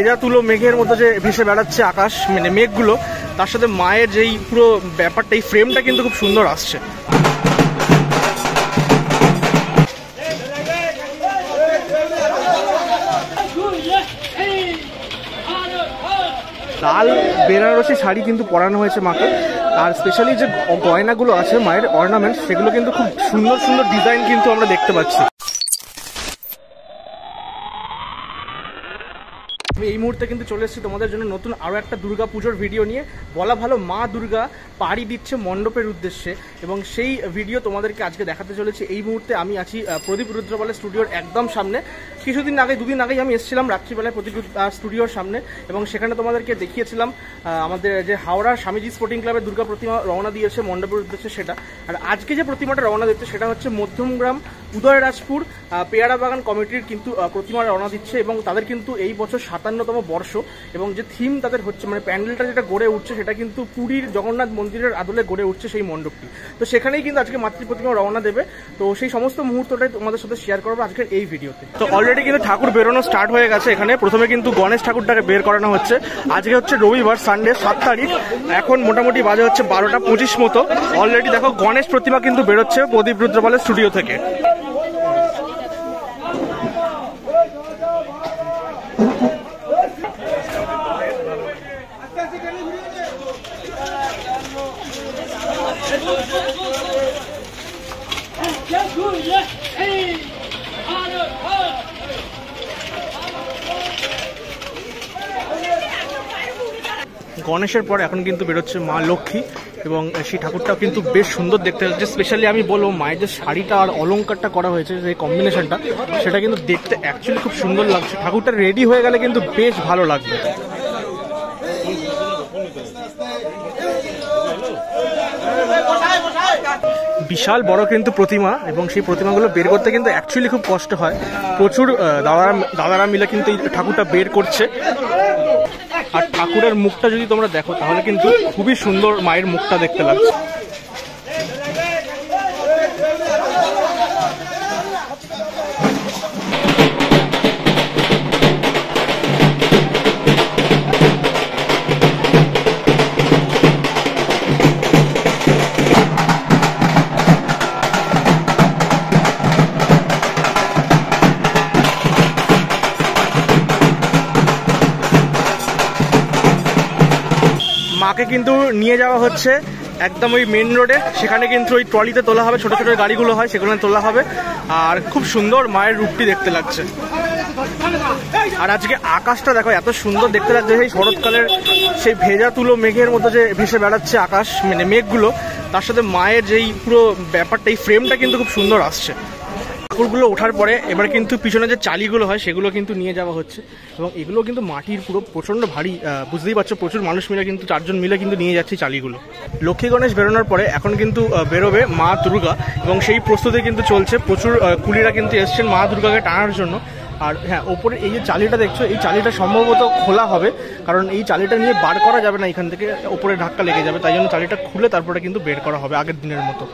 ভেজা তুলো মেঘের মতো যে ভেসে বেড়াচ্ছে আকাশ, মানে মেঘগুলো, তার সাথে মায়ের যেই পুরো ব্যাপারটা, এই ফ্রেমটা কিন্তু খুব সুন্দর আসছে। লাল বেনারসি শাড়ি কিন্তু পরানো হয়েছে মাকে, আর স্পেশালি যে গয়নাগুলো আছে মায়ের অর্নামেন্টস, সেগুলো কিন্তু খুব সুন্দর সুন্দর ডিজাইন কিন্তু আমরা দেখতে পাচ্ছি। আমি এই মুহূর্তে কিন্তু চলে এসেছি তোমাদের জন্য নতুন আরও একটা দুর্গা পুজোর ভিডিও নিয়ে। বলা ভালো মা দুর্গা পাড়ি দিচ্ছে মণ্ডপের উদ্দেশ্যে, এবং সেই ভিডিও তোমাদেরকে আজকে দেখাতে চলেছি। এই মুহূর্তে আমি আছি প্রদীপ রুদ্রপালের স্টুডিওর একদম সামনে। দুদিন আগেই আমি এসেছিলাম রাত্রিবেলায় প্রদীপ স্টুডিওর সামনে, এবং সেখানে তোমাদেরকে দেখিয়েছিলাম আমাদের যে হাওড়ার স্বামীজি স্পোর্টিং ক্লাবের দুর্গা প্রতিমা রওনা দিয়েছে মণ্ডপের উদ্দেশ্যে সেটা। আর আজকে যে প্রতিমাটা রওনা দিচ্ছে সেটা হচ্ছে মধ্যমগ্রাম উদয়রাজপুর পেয়ারা বাগান কমিটির কিন্তু প্রতিমা রওনা দিচ্ছে, এবং তাদের কিন্তু এই বছর 57তম বর্ষ, এবং যে থিম তাদের হচ্ছে, মানে প্যান্ডেলটা যেটা গড়ে উঠছে সেটা কিন্তু পুরীর জগন্নাথ মন্দিরের আদলে গড়ে উঠছে সেই মণ্ডপটি। তো সেখানেই কিন্তু আজকে মাতৃ প্রতিমা রওনা দেবে। তো সেই সমস্ত মুহূর্তটাই তোমাদের সাথে শেয়ার করবো আজকের এই ভিডিওতে। তো অলরেডি কিন্তু ঠাকুর বেরোনো স্টার্ট হয়ে গেছে। এখানে প্রথমে কিন্তু গণেশ ঠাকুরটাকে বের করানো হচ্ছে। আজকে হচ্ছে রবিবার, সানডে 7 তারিখ। এখন মোটামুটি বাজে হচ্ছে 12টা 25 মতো। অলরেডি দেখো গণেশ প্রতিমা কিন্তু বেরোচ্ছে প্রদীপ রুদ্রপালের স্টুডিও থেকে। গণেশের পর এখন কিন্তু বেরোচ্ছে মা লক্ষ্মী, এবং সেই ঠাকুরটাও কিন্তু বেশ সুন্দর দেখতে হচ্ছে। স্পেশালি আমি বলবো মায়ের যে শাড়িটা আর অলংকারটা করা হয়েছে, যে কম্বিনেশনটা, সেটা কিন্তু দেখতে অ্যাকচুয়ালি খুব সুন্দর লাগছে। ঠাকুরটা রেডি হয়ে গেলে কিন্তু বেশ ভালো লাগবে। বিশাল বড় কিন্তু প্রতিমা, এবং সেই প্রতিমাগুলো বের করতে কিন্তু অ্যাকচুয়ালি খুব কষ্ট হয়। প্রচুর দাদারা মিলে কিন্তু এই ঠাকুরটা বের করছে। আর ঠাকুরের মুখটা যদি তোমরা দেখো তাহলে কিন্তু খুবই সুন্দর মায়ের মুখটা দেখতে লাগছে। মাকে কিন্তু নিয়ে যাওয়া হচ্ছে একদম ওই মেন রোডে। সেখানে কিন্তু ওই ট্রলিতে তোলা হবে, ছোট ছোট গাড়িগুলো হয় সেগুলো তোলা হবে। আর খুব সুন্দর মায়ের রূপটি দেখতে লাগছে। আর আজকে আকাশটা দেখো এত সুন্দর দেখতে লাগছে, সেই শরৎকালের সেই ভেজা তুলো মেঘের মতো যে ভেসে বেড়াচ্ছে আকাশ, মানে মেঘগুলো, তার সাথে মায়ের যেই পুরো ব্যাপারটা, এই ফ্রেমটা কিন্তু খুব সুন্দর আসছে। ঠাকুরগুলো ওঠার পরে এবার কিন্তু পিছনে যে চালিগুলো হয় সেগুলো কিন্তু নিয়ে যাওয়া হচ্ছে, এবং এগুলো কিন্তু মাটির পুরো প্রচণ্ড ভারী, বুঝতেই পারছো। প্রচুর মানুষ মিলে কিন্তু 4 জন মিলে কিন্তু নিয়ে যাচ্ছে চালিগুলো। লক্ষ্মী গণেশ বেরোনোর পরে এখন কিন্তু বেরোবে মা দুর্গা, এবং সেই প্রস্তুতি কিন্তু চলছে। প্রচুর কুলিরা কিন্তু এসছেন মা দুর্গাকে টানার জন্য। আর হ্যাঁ, ওপরে এই যে চালিটা দেখছো, এই চালিটা সম্ভবত খোলা হবে, কারণ এই চালিটা নিয়ে বার করা যাবে না, এখান থেকে ওপরে ধাক্কা লেগে যাবে। তাই জন্য চালিটা খুলে তারপরে কিন্তু বের করা হবে আগের দিনের মতো।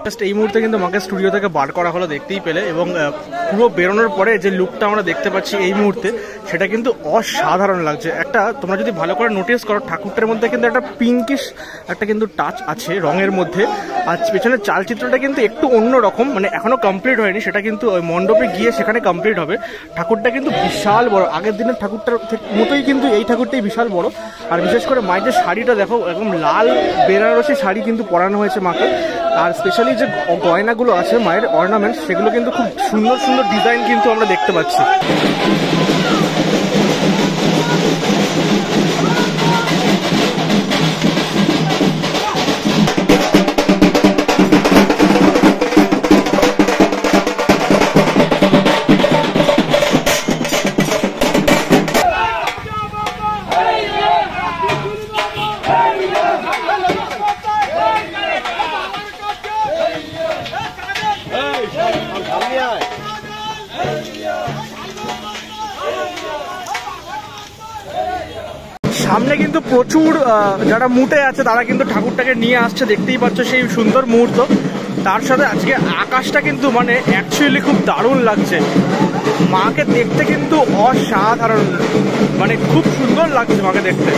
জাস্ট এই মুহূর্তে কিন্তু মাকে স্টুডিও থেকে বার করা হলো, দেখতেই পেলে। এবং পুরো বেরোনোর পরে যে লুকটা আমরা দেখতে পাচ্ছি এই মুহূর্তে, সেটা কিন্তু অসাধারণ লাগছে। একটা তোমরা যদি ভালো করে নোটিস করো, ঠাকুরটার মধ্যে কিন্তু একটা পিঙ্কিশ একটা কিন্তু টাচ আছে রঙের মধ্যে। আর পেছনের চালচিত্রটা কিন্তু একটু অন্য রকম, মানে এখনো কমপ্লিট হয়নি, সেটা কিন্তু ওই মণ্ডপে গিয়ে সেখানে কমপ্লিট হবে। ঠাকুরটা কিন্তু বিশাল বড়, আগের দিনের ঠাকুরটার মতোই কিন্তু এই ঠাকুরটাই বিশাল বড়। আর বিশেষ করে মায়ের যে শাড়িটা দেখো, একদম লাল বেনারসি শাড়ি কিন্তু পরানো হয়েছে মাকে। আর স্পেশালি যে গয়নাগুলো আছে মায়ের অর্নামেন্টস, সেগুলো কিন্তু খুব সুন্দর সুন্দর ডিজাইন কিন্তু আমরা দেখতে পাচ্ছি। সামনে কিন্তু প্রচুর যারা মুটে আছে তারা কিন্তু ঠাকুরটাকে নিয়ে আসছে, দেখতেই পাচ্ছ সেই সুন্দর মুহূর্ত। তার সাথে আজকে আকাশটা কিন্তু মানে অ্যাকচুয়ালি খুব দারুণ লাগছে, মাকে দেখতে কিন্তু অসাধারণ, মানে খুব সুন্দর লাগছে মাকে দেখতে।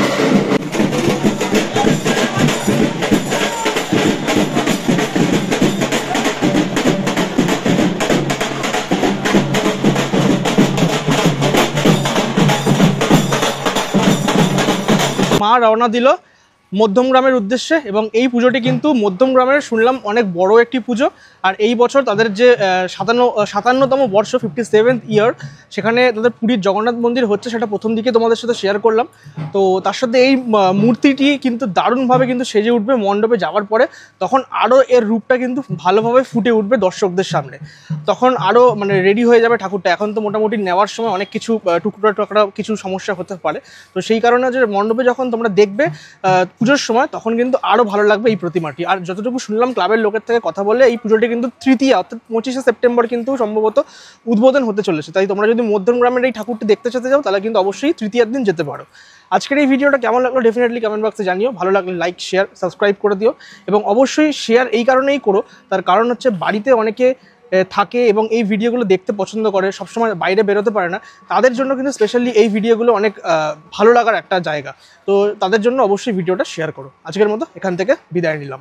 মা রওনা দিল মধ্যমগ্রামের উদ্দেশ্যে, এবং এই পুজোটি কিন্তু মধ্যমগ্রামের শুনলাম অনেক বড় একটি পুজো। আর এই বছর তাদের যে 57তম বর্ষ, 57th ইয়ার, সেখানে তাদের পুরীর জগন্নাথ মন্দির হচ্ছে, সেটা প্রথম দিকে তোমাদের সাথে শেয়ার করলাম। তো তার সাথে এই মূর্তিটি কিন্তু দারুণভাবে কিন্তু সেজে উঠবে মণ্ডপে যাওয়ার পরে, তখন আরও এর রূপটা কিন্তু ভালোভাবে ফুটে উঠবে দর্শকদের সামনে, তখন আরও মানে রেডি হয়ে যাবে ঠাকুরটা। এখন তো মোটামুটি নেওয়ার সময় অনেক কিছু টুকরা কিছু সমস্যা হতে পারে, তো সেই কারণে যে মণ্ডপে যখন তোমরা দেখবে পুজোর সময়, তখন কিন্তু আরও ভালো লাগবে এই প্রতিমাটি। আর যতটুকু শুনলাম ক্লাবের লোকের থেকে কথা বলে, এই পুজোটি কিন্তু তৃতীয়া অর্থাৎ 25শে সেপ্টেম্বর কিন্তু সম্ভবত উদ্বোধন হতে চলেছে। তাই তোমরা যদি মধ্যমগ্রামের এই ঠাকুরটি দেখতে যেতে চাও, তাহলে কিন্তু অবশ্যই তৃতীয়ার দিন যেতে পারো। আজকের এই ভিডিওটা কেমন লাগলো ডেফিনেটলি কমেন্ট বক্সে জানিও। ভালো লাগলে লাইক, শেয়ার, সাবস্ক্রাইব করে দিও। এবং অবশ্যই শেয়ার এই কারণেই করো, তার কারণ হচ্ছে বাড়িতে অনেকে থাকে এবং এই ভিডিওগুলো দেখতে পছন্দ করে, সবসময় বাইরে বেরোতে পারে না, তাদের জন্য কিন্তু স্পেশালি এই ভিডিওগুলো অনেক ভালো লাগার একটা জায়গা। তো তাদের জন্য অবশ্যই ভিডিওটা শেয়ার করো। আজকের মতো এখান থেকে বিদায় নিলাম।